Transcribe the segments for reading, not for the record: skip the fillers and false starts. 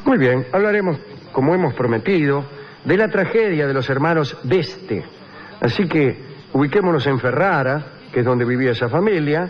Muy bien, hablaremos, como hemos prometido, de la tragedia de los hermanos d'Este. Así que ubiquémonos en Ferrara, que es donde vivía esa familia,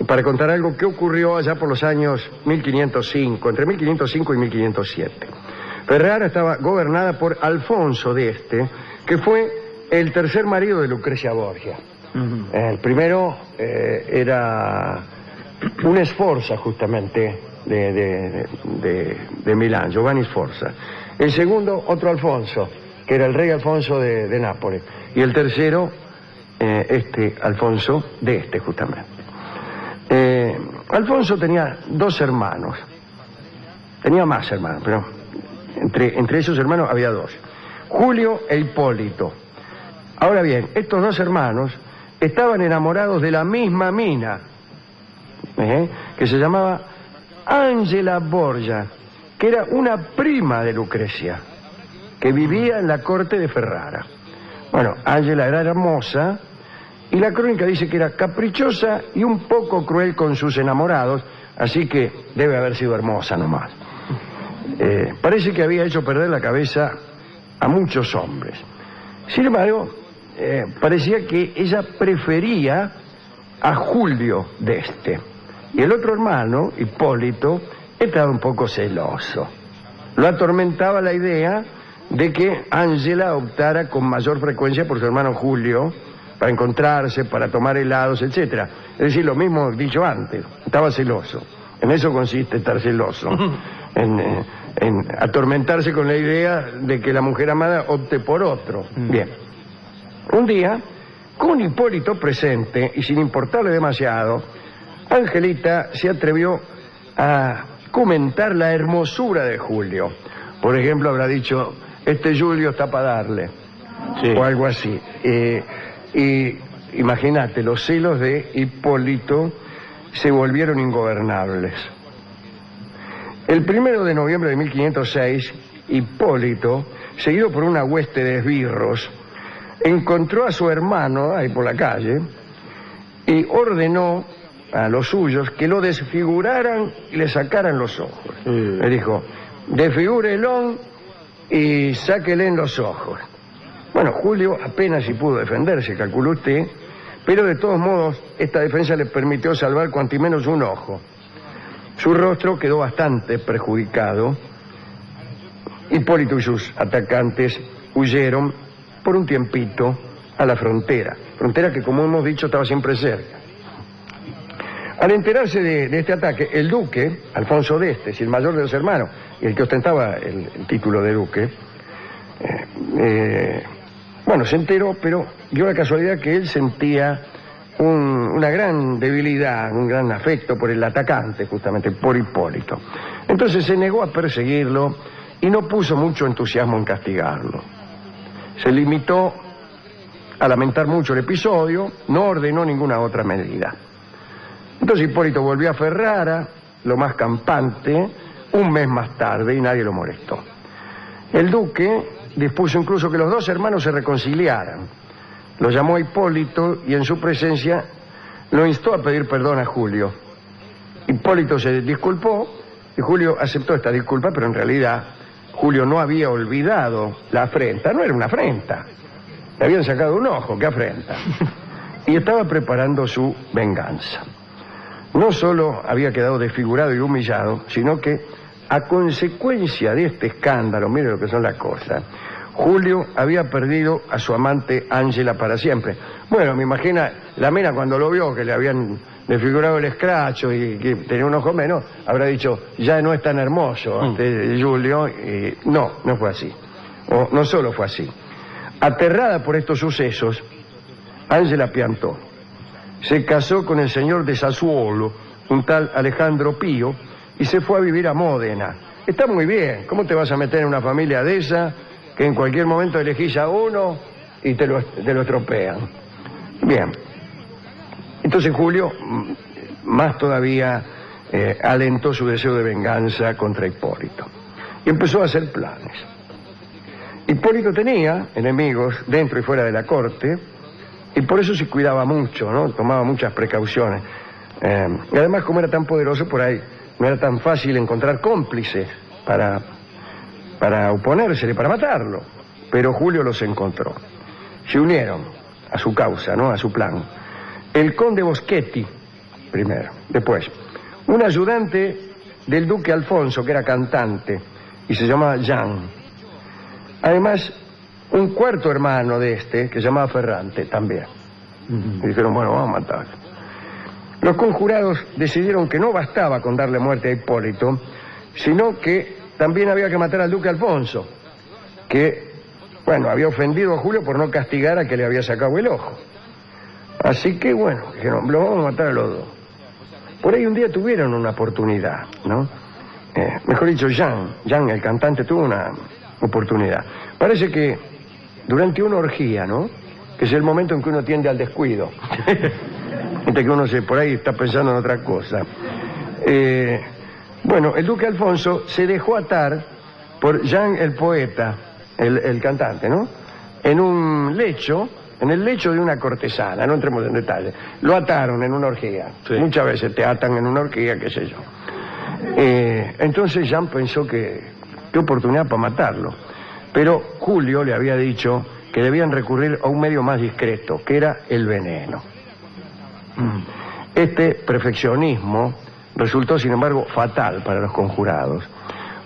para contar algo que ocurrió allá por los años 1505, entre 1505 y 1507. Ferrara estaba gobernada por Alfonso d'Este, que fue el tercer marido de Lucrecia Borgia. El primero era un Sforza, justamente, de Milán, Giovanni Sforza. El segundo, otro Alfonso, que era el rey Alfonso de Nápoles. Y el tercero, Alfonso d'Este, justamente. Alfonso tenía dos hermanos. Tenía más hermanos, pero entre esos hermanos había dos. Julio e Hipólito. Ahora bien, estos dos hermanos estaban enamorados de la misma mina, que se llamaba Angela Borgia, que era una prima de Lucrecia, que vivía en la corte de Ferrara. Bueno, Angela era hermosa, y la crónica dice que era caprichosa y un poco cruel con sus enamorados, así que debe haber sido hermosa nomás. Parece que había hecho perder la cabeza a muchos hombres. Sin embargo, parecía que ella prefería a Julio d'Este. Y el otro hermano, Hipólito, estaba un poco celoso. Lo atormentaba la idea de que Ángela optara con mayor frecuencia por su hermano Julio, para encontrarse, para tomar helados, etc. Es decir, lo mismo dicho antes, estaba celoso. En eso consiste estar celoso, en atormentarse con la idea de que la mujer amada opte por otro. Bien. Un día, con Hipólito presente y sin importarle demasiado, Angelita se atrevió a comentar la hermosura de Julio. Por ejemplo, habrá dicho, Julio está para darle, sí, o algo así. Y imagínate, los celos de Hipólito se volvieron ingobernables. El 1 de noviembre de 1506, Hipólito, seguido por una hueste de esbirros, encontró a su hermano ahí por la calle y ordenó a los suyos que lo desfiguraran y le sacaran los ojos. Le dijo, desfigúrelo y sáquele en los ojos. Bueno, Julio apenas si pudo defenderse, calculó usted, pero de todos modos esta defensa le permitió salvar cuanto menos un ojo. Su rostro quedó bastante perjudicado. Hipólito y sus atacantes huyeron por un tiempito a la frontera que, como hemos dicho, estaba siempre cerca. Al enterarse de este ataque, el duque, Alfonso d'Este, el mayor de los hermanos, y el que ostentaba el título de duque, bueno, se enteró, pero dio la casualidad que él sentía una gran debilidad, un gran afecto por el atacante, justamente por Hipólito. Entonces se negó a perseguirlo y no puso mucho entusiasmo en castigarlo. Se limitó a lamentar mucho el episodio, no ordenó ninguna otra medida. Entonces Hipólito volvió a Ferrara, lo más campante, un mes más tarde, y nadie lo molestó. El duque dispuso incluso que los dos hermanos se reconciliaran. Lo llamó a Hipólito y en su presencia lo instó a pedir perdón a Julio. Hipólito se disculpó y Julio aceptó esta disculpa, pero en realidad Julio no había olvidado la afrenta. No era una afrenta, le habían sacado un ojo, ¿qué afrenta? Y estaba preparando su venganza. No solo había quedado desfigurado y humillado, sino que a consecuencia de este escándalo, mire lo que son las cosas, Julio había perdido a su amante Ángela para siempre. Bueno, me imagino, la mina cuando lo vio, que le habían desfigurado el escracho y que tenía un ojo menos, habrá dicho, ya no es tan hermoso Julio. Y no fue así. O no solo fue así. Aterrada por estos sucesos, Ángela piantó. Se casó con el señor de Sassuolo, un tal Alejandro Pío, y se fue a vivir a Módena. Está muy bien, ¿cómo te vas a meter en una familia de esa que en cualquier momento elegís a uno y te lo estropean? Bien. Entonces Julio, más todavía, alentó su deseo de venganza contra Hipólito. Y empezó a hacer planes. Hipólito tenía enemigos dentro y fuera de la corte, y por eso se cuidaba mucho, ¿no? Tomaba muchas precauciones. Y además, como era tan poderoso, por ahí no era tan fácil encontrar cómplices para oponérsele, para matarlo. Pero Julio los encontró. Se unieron a su causa, ¿no?, a su plan. El conde Boschetti, primero. Después, un ayudante del duque Alfonso, que era cantante, y se llamaba Jean. Además, un cuarto hermano de este, que se llamaba Ferrante, también. Y dijeron, bueno, vamos a matarlo. Los conjurados decidieron que no bastaba con darle muerte a Hipólito, sino que también había que matar al duque Alfonso, que, bueno, había ofendido a Julio por no castigar a que le había sacado el ojo. Así que, bueno, dijeron, lo vamos a matar a los dos. Por ahí un día tuvieron una oportunidad, ¿no? Mejor dicho, Jean, el cantante, tuvo una oportunidad. Parece que durante una orgía, ¿no?, que es el momento en que uno tiende al descuido, entre que uno por ahí está pensando en otra cosa. Bueno, el duque Alfonso se dejó atar por Jean el poeta, el cantante, ¿no?, en un lecho, en el lecho de una cortesana, no entremos en detalle. Lo ataron en una orgía. Sí. Muchas veces te atan en una orgía, qué sé yo. Entonces Jean pensó que qué oportunidad para matarlo. Pero Julio le había dicho que debían recurrir a un medio más discreto, que era el veneno. Este perfeccionismo resultó, sin embargo, fatal para los conjurados,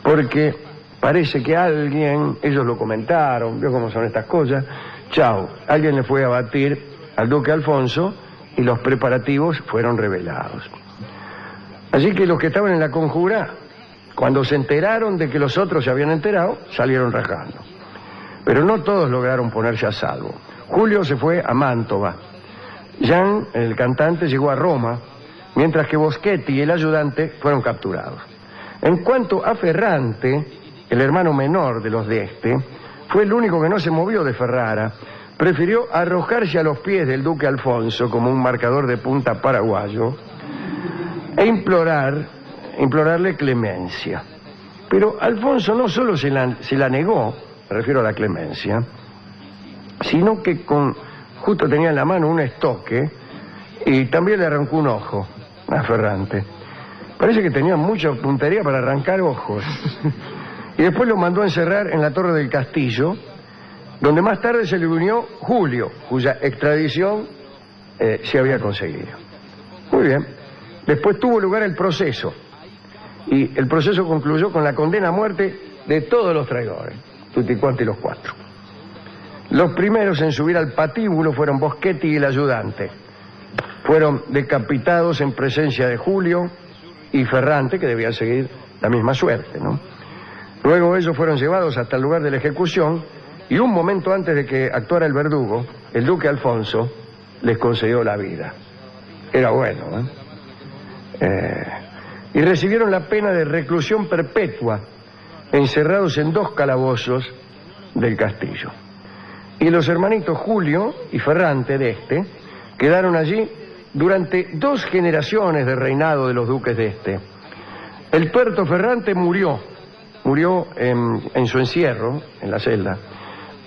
porque parece que alguien, ellos lo comentaron, vio cómo son estas cosas, alguien le fue a batir al duque Alfonso y los preparativos fueron revelados. Así que los que estaban en la conjura, cuando se enteraron de que los otros se habían enterado, salieron rajando. Pero no todos lograron ponerse a salvo. Julio se fue a Mantova. Jean, el cantante, llegó a Roma, mientras que Boschetti y el ayudante fueron capturados. En cuanto a Ferrante, el hermano menor de los de este, fue el único que no se movió de Ferrara. Prefirió arrojarse a los pies del duque Alfonso como un marcador de punta paraguayo e implorarle clemencia. Pero Alfonso no solo se la negó, me refiero a la clemencia, sino que justo tenía en la mano un estoque y también le arrancó un ojo a Ferrante. Parece que tenía mucha puntería para arrancar ojos. Y después lo mandó a encerrar en la torre del castillo, donde más tarde se le unió Julio, cuya extradición se había conseguido. Muy bien. Después tuvo lugar el proceso, y el proceso concluyó con la condena a muerte de todos los traidores, tutti quanti los cuatro. Los primeros en subir al patíbulo fueron Boschetti y el ayudante. Fueron decapitados en presencia de Julio y Ferrante, que debían seguir la misma suerte, ¿no? Luego ellos fueron llevados hasta el lugar de la ejecución, y un momento antes de que actuara el verdugo, el duque Alfonso les concedió la vida. Era bueno, ¿eh? Y recibieron la pena de reclusión perpetua, encerrados en 2 calabozos del castillo. Y los hermanitos Julio y Ferrante de este quedaron allí durante 2 generaciones de reinado de los duques de este. El tuerto Ferrante murió en su encierro, en la celda,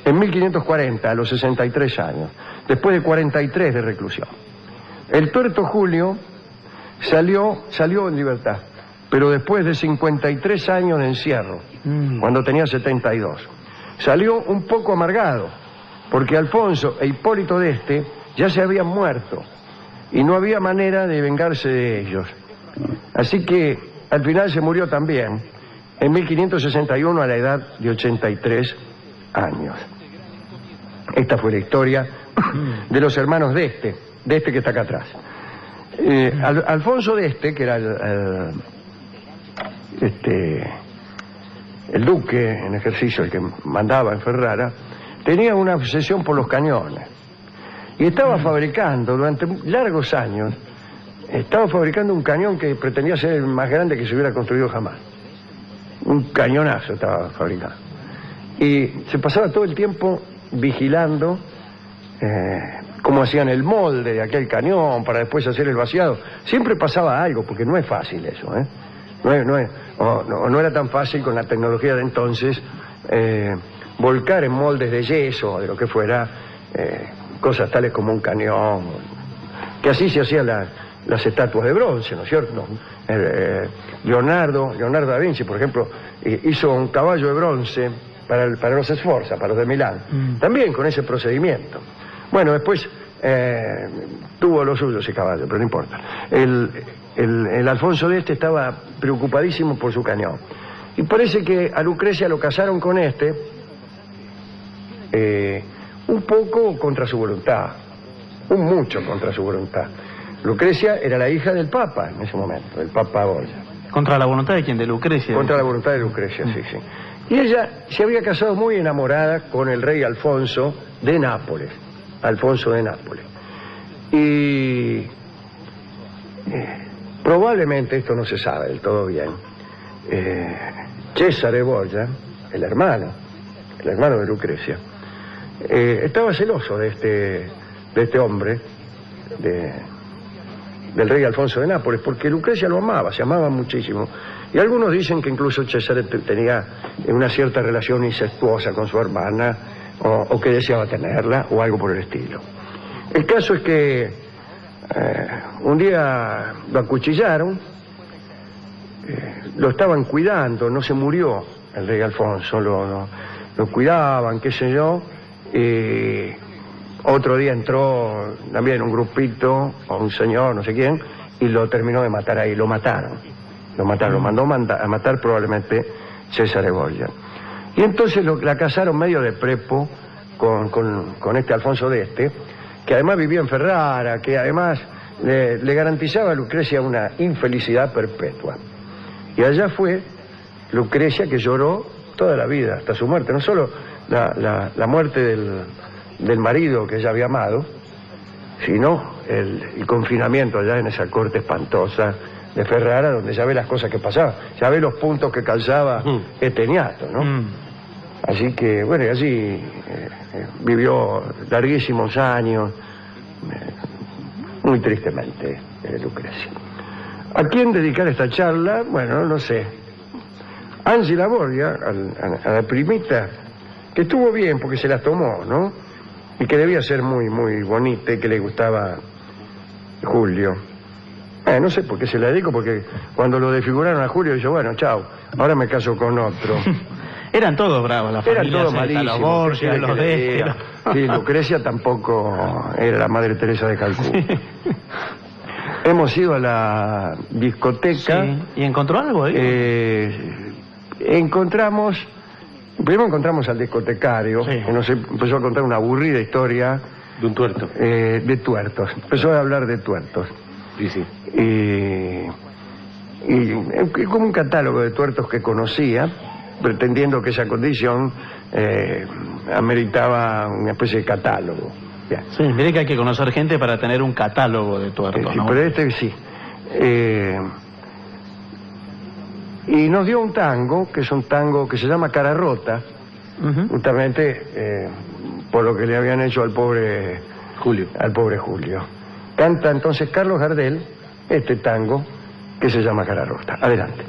en 1540, a los 63 años, después de 43 de reclusión. El tuerto Julio salió en libertad, pero después de 53 años de encierro, cuando tenía 72. Salió un poco amargado, porque Alfonso e Hipólito de este ya se habían muerto, y no había manera de vengarse de ellos. Así que al final se murió también, en 1561, a la edad de 83 años. Esta fue la historia de los hermanos de este que está acá atrás. Alfonso de este, que era el duque en ejercicio, el que mandaba en Ferrara, tenía una obsesión por los cañones. Y estaba fabricando, durante largos años, un cañón que pretendía ser el más grande que se hubiera construido jamás. Un cañonazo estaba fabricando. Y se pasaba todo el tiempo vigilando cómo hacían el molde de aquel cañón para después hacer el vaciado. Siempre pasaba algo, porque no es fácil eso, ¿eh? No era tan fácil con la tecnología de entonces volcar en moldes de yeso o de lo que fuera cosas tales como un cañón, que así se hacía las estatuas de bronce, ¿no es cierto? Leonardo da Vinci, por ejemplo, hizo un caballo de bronce para los Sforza, para los de Milán, también con ese procedimiento. Bueno, después tuvo lo suyo ese caballo, pero no importa. El Alfonso de estaba preocupadísimo por su cañón. Y parece que a Lucrecia lo casaron con un poco contra su voluntad, mucho contra su voluntad. Lucrecia era la hija del Papa en ese momento, del Papa Borgia. ¿Contra la voluntad de quién? ¿De Lucrecia? Contra la voluntad de Lucrecia, sí, sí. Y ella se había casado muy enamorada con el rey Alfonso de Nápoles. Alfonso de Nápoles. Y probablemente, esto no se sabe del todo bien, Cesare Borgia, el hermano de Lucrecia, estaba celoso de este hombre, del rey Alfonso de Nápoles, porque Lucrecia lo amaba, se amaban muchísimo. Y algunos dicen que incluso Cesare tenía una cierta relación incestuosa con su hermana, o que deseaba tenerla, o algo por el estilo. El caso es que un día lo acuchillaron, lo estaban cuidando, no se murió el rey Alfonso, lo cuidaban, qué sé yo, y otro día entró también un grupito, o un señor, no sé quién, y lo terminó de matar ahí, lo mataron, lo mandó a matar probablemente Cesare Borgia. Y entonces la casaron medio de prepo con este Alfonso de que además vivía en Ferrara, que además le garantizaba a Lucrecia una infelicidad perpetua. Y allá fue Lucrecia, que lloró toda la vida, hasta su muerte, no solo la muerte del marido que ella había amado, sino el confinamiento allá en esa corte espantosa de Ferrara, donde ya ve las cosas que pasaban, ya ve los puntos que calzaba este ñato, ¿no? Así que, bueno, y allí vivió larguísimos años, muy tristemente, Lucrecia. ¿A quién dedicar esta charla? Bueno, no sé. Ángela Borgia, a la primita, que estuvo bien porque se las tomó, ¿no? Y que debía ser muy, muy bonita y que le gustaba Julio. No sé por qué se la dedico, porque cuando lo desfiguraron a Julio, dijo, bueno, chao, ahora me caso con otro. Eran todos bravos, la familia. Eran todos malísimos. Los Borgia, los de Sí, Lucrecia tampoco era la Madre Teresa de Calcuta. Sí. Hemos ido a la discoteca. Sí. ¿Y encontró algo ahí? Primero encontramos al discotecario, sí, que nos empezó a contar una aburrida historia. De un tuerto. De tuertos. Empezó a hablar de tuertos. Sí, sí. Y como un catálogo de tuertos que conocía, pretendiendo que esa condición ameritaba una especie de catálogo. Bien. Sí, mire que hay que conocer gente para tener un catálogo de tuertos, ¿no? Pero sí. Y nos dio un tango, que es un tango que se llama Cara Rota, justamente por lo que le habían hecho al pobre Julio. Canta entonces Carlos Gardel este tango que se llama Cara Rota. Adelante.